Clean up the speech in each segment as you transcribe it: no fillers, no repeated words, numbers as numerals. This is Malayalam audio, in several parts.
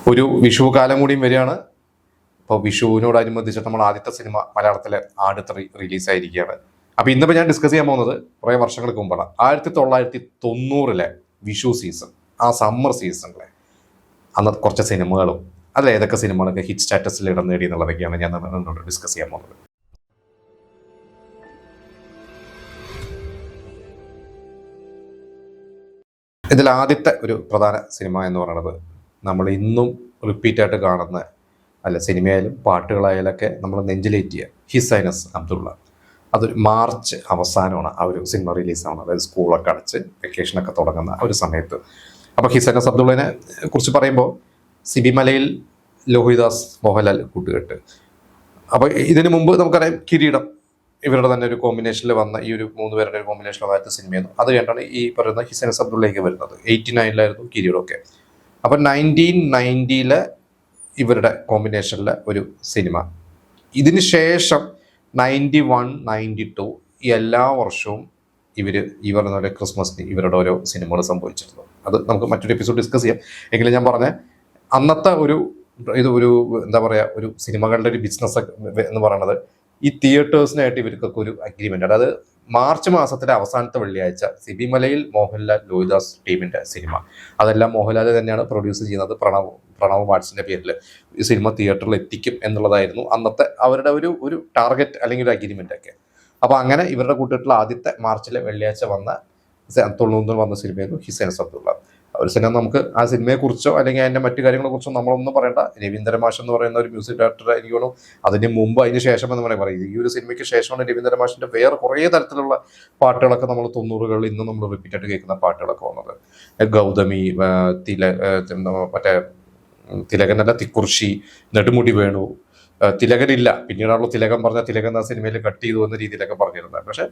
ഒരു വിഷു കാലം കൂടിയും വരികയാണ്. ഇപ്പോൾ വിഷുവിനോടനുബന്ധിച്ചിട്ട് നമ്മൾ ആദ്യത്തെ സിനിമ മലയാളത്തിലെ ആദ്യത്തെ റിലീസായിരിക്കുകയാണ്. അപ്പോൾ ഇന്നിപ്പോൾ ഞാൻ ഡിസ്കസ് ചെയ്യാൻ പോകുന്നത് കുറേ വർഷങ്ങൾക്ക് മുമ്പാണ്. 1990 വിഷു സീസൺ, ആ സമ്മർ സീസണിലെ അന്ന് കുറച്ച് സിനിമകളും അതിൽ ഏതൊക്കെ സിനിമകളൊക്കെ ഹിറ്റ് സ്റ്റാറ്റസിൽ ഇടം നേടി എന്നുള്ളതൊക്കെയാണ് ഞാൻ നിങ്ങളോട് ഡിസ്കസ് ചെയ്യാൻ പോകുന്നത്. ഇതിൽ ആദ്യത്തെ ഒരു പ്രധാന സിനിമ എന്ന് പറയുന്നത് നമ്മൾ ഇന്നും റിപ്പീറ്റായിട്ട് കാണുന്ന, അല്ല സിനിമയായാലും പാട്ടുകളായാലൊക്കെ നമ്മൾ നെഞ്ചിലേറ്റിയ ഹിസ് ഹൈനസ് അബ്ദുള്ള. അതൊരു മാർച്ച് അവസാനമാണ് ആ ഒരു സിനിമ റിലീസാണ്, അതായത് സ്കൂളൊക്കെ അടച്ച് വെക്കേഷനൊക്കെ തുടങ്ങുന്ന ആ ഒരു സമയത്ത്. അപ്പോൾ ഹിസ് ഹൈനസ് അബ്ദുള്ളനെ കുറിച്ച് പറയുമ്പോൾ സിബി മലയിൽ ലോഹിദാസ് മോഹൻലാൽ കൂട്ടുകെട്ട്. അപ്പോൾ ഇതിനു മുമ്പ് നമുക്കറിയാം കിരീടം ഇവരുടെ തന്നെ ഒരു കോമ്പിനേഷനിൽ വന്ന ഈ ഒരു 3 പേരുടെ ഒരു കോമ്പിനേഷനിൽ വന്ന സിനിമയായിരുന്നു. അത് കഴിഞ്ഞാണ് ഈ പറയുന്ന ഹിസ് ഹൈനസ് അബ്ദുള്ളയിലേക്ക് വരുന്നത്. 89 കിരീടമൊക്കെ. അപ്പം 1990 ഇവരുടെ കോമ്പിനേഷനിലെ ഒരു സിനിമ. ഇതിന് ശേഷം 91, 92 എല്ലാ വർഷവും ഈ പറഞ്ഞ പോലെ ക്രിസ്മസിന് ഇവരുടെ ഓരോ സിനിമകൾ സംഭവിച്ചിരുന്നു. അത് നമുക്ക് മറ്റൊരു എപ്പിസോഡ് ഡിസ്കസ് ചെയ്യാം. എങ്കിലും ഞാൻ പറഞ്ഞ അന്നത്തെ ഒരു എന്താ പറയുക, ഒരു സിനിമകളുടെ ഒരു ബിസിനസ് എന്ന് പറയുന്നത് ഈ തിയേറ്റേഴ്സിനായിട്ട് ഇവർക്കൊക്കെ ഒരു അഗ്രിമെന്റ്. അതായത് മാർച്ച് മാസത്തിലെ അവസാനത്തെ വെള്ളിയാഴ്ച സിബി മലയിൽ മോഹൻലാൽ ലോഹിദാസ് ടീമിന്റെ സിനിമ, അതെല്ലാം മോഹൻലാൽ തന്നെയാണ് പ്രൊഡ്യൂസ് ചെയ്യുന്നത്. പ്രണവ് വാട്സിന്റെ പേരിൽ ഈ സിനിമ തിയേറ്ററിൽ എത്തിക്കും എന്നുള്ളതായിരുന്നു അന്നത്തെ അവരുടെ ഒരു ടാർഗറ്റ് അല്ലെങ്കിൽ ഒരു അഗ്രിമെന്റ് ഒക്കെ. അപ്പൊ അങ്ങനെ ഇവരുടെ കൂട്ടത്തിൽ ആദ്യത്തെ മാർച്ചിലെ വെള്ളിയാഴ്ച വന്ന 90 വന്ന സിനിമയായിരുന്നു ഹിസ് ഹൈനസ് അബ്ദുള്ള. ഒരു സിനിമ നമുക്ക് ആ സിനിമയെക്കുറിച്ചോ അല്ലെങ്കിൽ അതിന്റെ മറ്റു കാര്യങ്ങളെക്കുറിച്ചോ നമ്മളൊന്നും പറയേണ്ട. രവീന്ദ്ര മാഷ് എന്ന് പറയുന്ന ഒരു മ്യൂസിക് ഡയറക്ടർ, എനിക്ക് തോന്നുന്നു അതിന് മുമ്പ് അതിന് ശേഷം എന്ന് വേണമെങ്കിൽ പറയും. ഈ ഒരു സിനിമയ്ക്ക് ശേഷമാണ് രവീന്ദ്ര മാഷിന്റെ വേറെ കുറേ തരത്തിലുള്ള പാട്ടുകളൊക്കെ നമ്മൾ 90കളിൽ ഇന്നും നമ്മൾ റിപ്പീറ്റായിട്ട് കേൾക്കുന്ന പാട്ടുകളൊക്കെ വന്നത്. ഗൗതമി, മറ്റേ തിലകനല്ല, തിക്കുറിശി, നെടുമുടി വേണു, തിലകനില്ല, പിന്നീടാണല്ലോ തിലകൻ പറഞ്ഞ തിലകൻ എന്ന സിനിമയിൽ കട്ട് ചെയ്തു എന്ന രീതിയിലൊക്കെ പറഞ്ഞിരുന്നത്. പക്ഷെ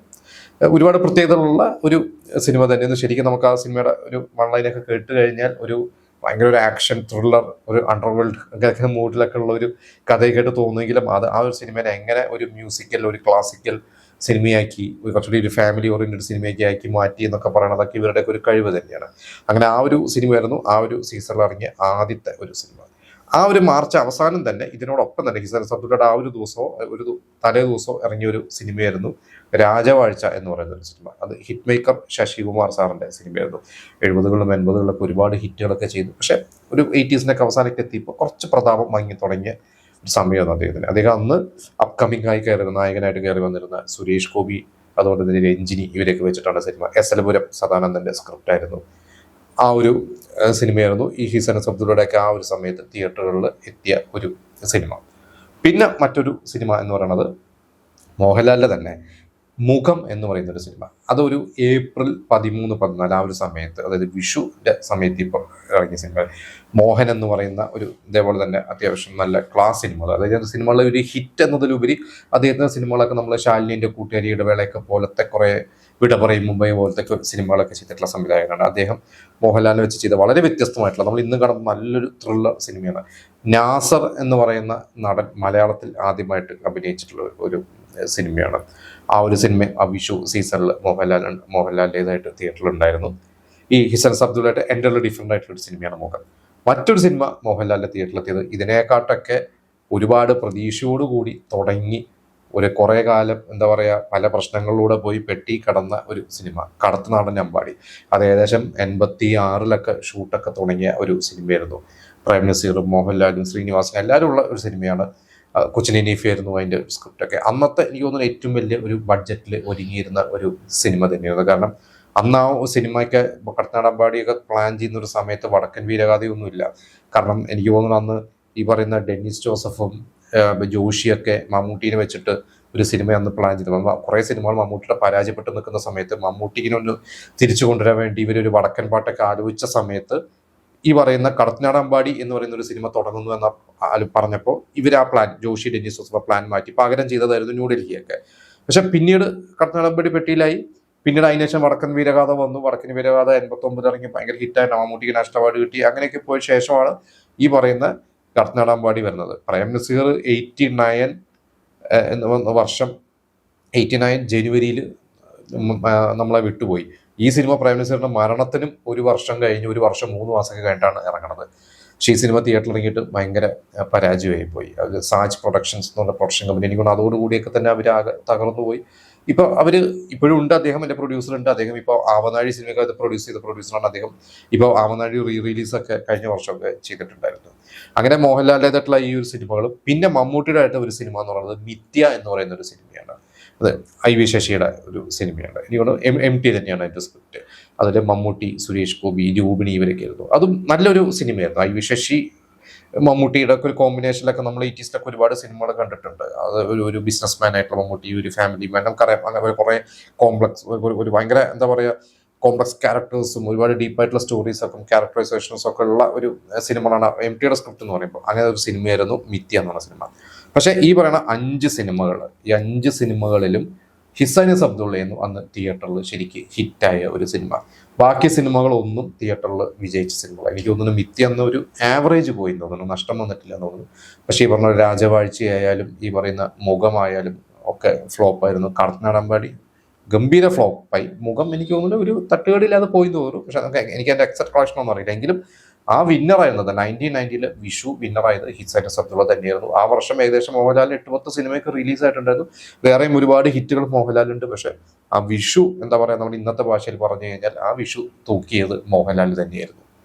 ഒരുപാട് പ്രത്യേകതകളുള്ള ഒരു സിനിമ തന്നെയാണ്. ശരിക്കും നമുക്ക് ആ സിനിമയുടെ ഒരു വൺലൈനൊക്കെ കേട്ട് കഴിഞ്ഞാൽ ഒരു ഭയങ്കര ഒരു ആക്ഷൻ ത്രില്ലർ, ഒരു അണ്ടർവേൾഡ് അങ്ങനെയൊക്കെ മൂഡിലൊക്കെ ഉള്ള ഒരു കഥയൊക്കെയായിട്ട് തോന്നുമെങ്കിലും അത് ആ ഒരു സിനിമയെ എങ്ങനെ ഒരു മ്യൂസിക്കൽ, ഒരു ക്ലാസിക്കൽ സിനിമയാക്കി, കുറച്ചുകൂടി ഒരു ഫാമിലി ഓറിയന്റഡ് സിനിമയൊക്കെ ആക്കി മാറ്റി എന്നൊക്കെ പറയണതൊക്കെ ഇവരുടെയൊക്കെ ഒരു കഴിവ് തന്നെയാണ്. അങ്ങനെ ആ ഒരു സിനിമയായിരുന്നു ആ ഒരു സീസണിൽ ഇറങ്ങിയ ആദ്യത്തെ ഒരു സിനിമ. ആ ഒരു മാർച്ച് അവസാനം തന്നെ ഇതിനോടൊപ്പം തന്നെ ഹിസ് ഹൈനസ് അബ്ദുള്ളയുടെ ആ ഒരു ദിവസമോ തലേ ദിവസമോ ഇറങ്ങിയ ഒരു സിനിമയായിരുന്നു രാജവാഴ്ച എന്ന് പറയുന്ന ഒരു സിനിമ. അത് ഹിറ്റ് മേക്കർ ശശികുമാർ സാറിന്റെ സിനിമയായിരുന്നു. 70കളിലും 80കളിലൊക്കെ ഒരുപാട് ഹിറ്റുകളൊക്കെ ചെയ്തു. പക്ഷെ ഒരു 80s അവസാനമൊക്കെ എത്തിയപ്പോൾ കുറച്ച് പ്രതാപം വാങ്ങി തുടങ്ങിയ ഒരു സമയമായിരുന്നു അദ്ദേഹത്തിന്. അദ്ദേഹം അന്ന് അപ്കമിംഗ് ആയി നായകനായിട്ട് കയറി വന്നിരുന്ന സുരേഷ് ഗോപി, അതുകൊണ്ട് തന്നെ രഞ്ജിനി, ഇവരൊക്കെ വെച്ചിട്ടാണ് സിനിമ. എസ്എൽപുരം സദാനന്ദന്റെ സ്ക്രിപ്റ്റ് ആയിരുന്നു. ആ ഒരു സിനിമയായിരുന്നു ഈ ഹിസ് ഹൈനസ് അബ്ദുള്ളയുടെയൊക്കെ ആ ഒരു സമയത്ത് തിയേറ്ററുകളിൽ എത്തിയ ഒരു സിനിമ. പിന്നെ മറ്റൊരു സിനിമ എന്ന് പറയുന്നത് മോഹൻലാലിന്റെ തന്നെ മുഖം എന്ന് പറയുന്ന ഒരു സിനിമ. അതൊരു ഏപ്രിൽ 13, 14 ആ ഒരു സമയത്ത്, അതായത് വിഷുവിന്റെ സമയത്ത് ഇപ്പോൾ ഇറങ്ങിയ സിനിമ. മോഹൻ എന്ന് പറയുന്ന ഒരു ഇതേപോലെ തന്നെ അത്യാവശ്യം നല്ല ക്ലാസ് സിനിമകൾ, അതായത് സിനിമകളുടെ ഒരു ഹിറ്റ് എന്നതിലുപരി അദ്ദേഹത്തിന്റെ സിനിമകളൊക്കെ നമ്മൾ ശാലിനിന്റെ കൂട്ടുകാരിയുടെ വേളയൊക്കെ പോലത്തെ കുറെ വിട പറയും മുംബൈ പോലത്തെ സിനിമകളൊക്കെ ചെയ്തിട്ടുള്ള സംവിധായകനാണ് അദ്ദേഹം. മോഹൻലാലിനെ വെച്ച് ചെയ്ത വളരെ വ്യത്യസ്തമായിട്ടുള്ള, നമ്മൾ ഇന്ന് കാണുന്ന നല്ലൊരു ത്രില്ലർ സിനിമയാണ്. നാസർ എന്ന് പറയുന്ന നടൻ മലയാളത്തിൽ ആദ്യമായിട്ട് അഭിനയിച്ചിട്ടുള്ള ഒരു സിനിമയാണ്. ആ ഒരു സിനിമ ആ വിഷു സീസണിൽ മോഹൻലാലിൻ്റെതായിട്ട് തിയേറ്ററിലുണ്ടായിരുന്നു. ഈ ഹിസ് ഹൈനസ് അബ്ദുള്ളയായിട്ട് എൻ്റെ ഡിഫറെൻ്റ് ആയിട്ടുള്ള ഒരു സിനിമയാണ് മോഹൻ. മറ്റൊരു സിനിമ മോഹൻലാലിൻ്റെ തിയേറ്ററിലെത്തിയത് ഇതിനെക്കാട്ടൊക്കെ ഒരുപാട് പ്രതീക്ഷയോടുകൂടി തുടങ്ങി കുറേ കാലം എന്താ പറയുക, പല പ്രശ്നങ്ങളിലൂടെ പോയി പെട്ടി കടന്ന ഒരു സിനിമ, കടത്തനാടൻ അമ്പാടി. അത് ഏകദേശം 86 ഷൂട്ടൊക്കെ തുടങ്ങിയ ഒരു സിനിമയായിരുന്നു. പ്രേം നസീറും മോഹൻലാലും ശ്രീനിവാസനും എല്ലാവരും ഉള്ള ഒരു സിനിമയാണ്. കൊച്ചിൻ ഹനീഫ ആയിരുന്നു അതിൻ്റെ സ്ക്രിപ്റ്റൊക്കെ. അന്നത്തെ എനിക്ക് തോന്നുന്നു ഏറ്റവും വലിയ ഒരു ബഡ്ജറ്റിൽ ഒരുങ്ങിയിരുന്ന ഒരു സിനിമ തന്നെയായിരുന്നു. കാരണം അന്ന് ആ സിനിമയ്ക്ക് കടത്തനാടൻ അമ്പാടിയൊക്കെ പ്ലാൻ ചെയ്യുന്ന ഒരു സമയത്ത് വടക്കൻ വീരഗാഥയൊന്നുമില്ല. കാരണം എനിക്ക് തോന്നുന്നു അന്ന് ഈ പറയുന്ന ഡെന്നിസ് ജോസഫും ജോഷിയൊക്കെ മമ്മൂട്ടീനെ വെച്ചിട്ട് ഒരു സിനിമ അന്ന് പ്ലാൻ ചെയ്തു. കുറേ സിനിമകൾ മമ്മൂട്ടിയുടെ പരാജയപ്പെട്ട് നിൽക്കുന്ന സമയത്ത് മമ്മൂട്ടിക്കിനൊന്ന് തിരിച്ചു കൊണ്ടുവരാൻ വേണ്ടി ഇവരൊരു വടക്കൻ പാട്ടൊക്കെ ആലോചിച്ച സമയത്ത് ഈ പറയുന്ന കടത്തനാടൻ അമ്പാടി എന്ന് പറയുന്ന ഒരു സിനിമ തുടങ്ങുന്നു എന്ന് പറഞ്ഞപ്പോൾ ഇവർ ആ പ്ലാൻ, ജോഷി ഡെന്നിസ് ജോസഫ് പ്ലാൻ മാറ്റി പകരം ചെയ്തതായിരുന്നു ന്യൂഡൽഹിയൊക്കെ. പക്ഷെ പിന്നീട് കടത്തനാടൻ അമ്പാടി പെട്ടിയിലായി. പിന്നീട് അതിനുശേഷം വടക്കൻ വീരഗാഥ വന്നു. വടക്കൻ വീരഗാഥ 89 ഇറങ്ങി ഭയങ്കര ഹിറ്റായിട്ട് മമ്മൂട്ടിക്ക് നാഷണൽ അവാർഡ് കിട്ടി. അങ്ങനെയൊക്കെ പോയ ശേഷമാണ് ഈ പറയുന്ന കടത്തനാടൻ അമ്പാടി വരുന്നത്. പ്രേം നസീർ 89 വർഷം 89 ജനുവരിയിൽ നമ്മളെ വിട്ടുപോയി. ഈ സിനിമ പ്രേം നസീറിന്റെ മരണത്തിനും 1 വർഷം കഴിഞ്ഞ്, 1 വർഷം 3 മാസമൊക്കെ കഴിഞ്ഞിട്ടാണ് ഇറങ്ങുന്നത്. പക്ഷേ ഈ സിനിമ തിയേറ്ററിൽ ഇറങ്ങിയിട്ട് ഭയങ്കര പരാജയമായി പോയി. അത് സാജ് പ്രൊഡക്ഷൻസ് എന്ന് പറഞ്ഞ പ്രൊഡക്ഷൻ കമ്പനി, എനിക്ക് തോന്നുന്നു അതോടുകൂടിയൊക്കെ തന്നെ അവർ ആകെ തകർന്നു പോയി. ഇപ്പോൾ അവർ ഇപ്പോഴും ഉണ്ട്, അദ്ദേഹം എൻ്റെ പ്രൊഡ്യൂസർ ഉണ്ട്. അദ്ദേഹം ഇപ്പോൾ ആവനാഴി സിനിമയൊക്കെ അത് പ്രൊഡ്യൂസ് ചെയ്ത പ്രൊഡ്യൂസറാണ് അദ്ദേഹം. ഇപ്പോൾ ആവനാഴി റിലീസൊക്കെ കഴിഞ്ഞ വർഷമൊക്കെ ചെയ്തിട്ടുണ്ടായിരുന്നു. അങ്ങനെ മോഹൻലാലിൻ്റെതായിട്ടുള്ള ഈ ഒരു സിനിമകളും പിന്നെ മമ്മൂട്ടിയുടെ ആയിട്ട് ഒരു സിനിമ എന്ന് പറയുന്നത് മിഥ്യ എന്ന് പറയുന്ന ഒരു സിനിമയാണ്. അത് IV ശശിയുടെ ഒരു സിനിമയാണ്. എനിക്ക് തോന്നുന്നു MT തന്നെയാണ് അതിൻ്റെ സ്ക്രിപ്റ്റ്. അതിൽ മമ്മൂട്ടി, സുരേഷ് ഗോപി, രൂപിണി ഇവരൊക്കെ ആയിരുന്നു. അതും നല്ലൊരു സിനിമയായിരുന്നു. IV ശശി മമ്മൂട്ടിയുടെ ഒക്കെ ഒരു കോമ്പിനേഷനിലൊക്കെ നമ്മൾ 80s ഒരുപാട് സിനിമകൾ കണ്ടിട്ടുണ്ട്. അത് ഒരു ബിസിനസ് മാൻ ആയിട്ടുള്ള മമ്മൂട്ടി, ഒരു ഫാമിലി മാൻ, നമുക്കറിയാം. അങ്ങനെ കുറേ കോംപ്ലക്സ്, ഒരു ഭയങ്കര എന്താ പറയുക, കോംപ്ലക്സ് ക്യാരക്ടേഴ്സും ഒരുപാട് ഡീപ്പായിട്ടുള്ള സ്റ്റോറീസൊക്കെ ക്യാരക്ടറൈസേഷൻസും ഒക്കെ ഉള്ള ഒരു സിനിമകളാണ് MTയുടെ സ്ക്രിപ്റ്റ് എന്ന് പറയുമ്പോൾ. അങ്ങനെ ഒരു സിനിമയായിരുന്നു മിഥ്യ എന്ന് പറഞ്ഞ സിനിമ. പക്ഷേ ഈ പറയുന്ന 5 സിനിമകൾ, ഈ 5 സിനിമകളിലും ഹിസൈനസ് അബ്ദുള്ളയെന്നു അന്ന് തിയേറ്ററിൽ ശരിക്ക് ഹിറ്റായ ഒരു സിനിമ. ബാക്കി സിനിമകളൊന്നും തിയേറ്ററിൽ വിജയിച്ച സിനിമകൾ. എനിക്ക് തോന്നുന്നു മിഥ്യ എന്നൊരു ആവറേജ് പോയി തോന്നുന്നു, നഷ്ടം വന്നിട്ടില്ല എന്ന് തോന്നുന്നു. പക്ഷേ ഈ പറഞ്ഞ രാജവാഴ്ചയായാലും ഈ പറയുന്ന മുഖമായാലും ഒക്കെ ഫ്ലോപ്പായിരുന്നു. കടത്തനാടമ്പാടി ഗംഭീര ഫ്ലോപ്പായി. മുഖം എനിക്ക് തോന്നുന്നു ഒരു തട്ടുകടിയില്ലാതെ പോയി തോന്നുന്നു. പക്ഷെ എനിക്ക് അതിൻ്റെ എക്സാക്ട് കളക്ഷൻ ഒന്നും അറിയില്ല. എങ്കിലും ആ വിന്നറായിരുന്നത് 1990 വിഷു വിന്നറായത് ഹിസൈനസ് അബ്ദുള്ള തന്നെയായിരുന്നു. ആ വർഷം ഏകദേശം മോഹൻലാലിന് 8-10 സിനിമയൊക്കെ റിലീസായിട്ടുണ്ടായിരുന്നു. വേറെയും ഒരുപാട് ഹിറ്റുകൾ മോഹൻലാലുണ്ട്. പക്ഷെ ആ വിഷു എന്താ പറയുക, നമ്മുടെ ഇന്നത്തെ ഭാഷയിൽ പറഞ്ഞു കഴിഞ്ഞാൽ ആ വിഷു തൂക്കിയത് മോഹൻലാൽ തന്നെയായിരുന്നു.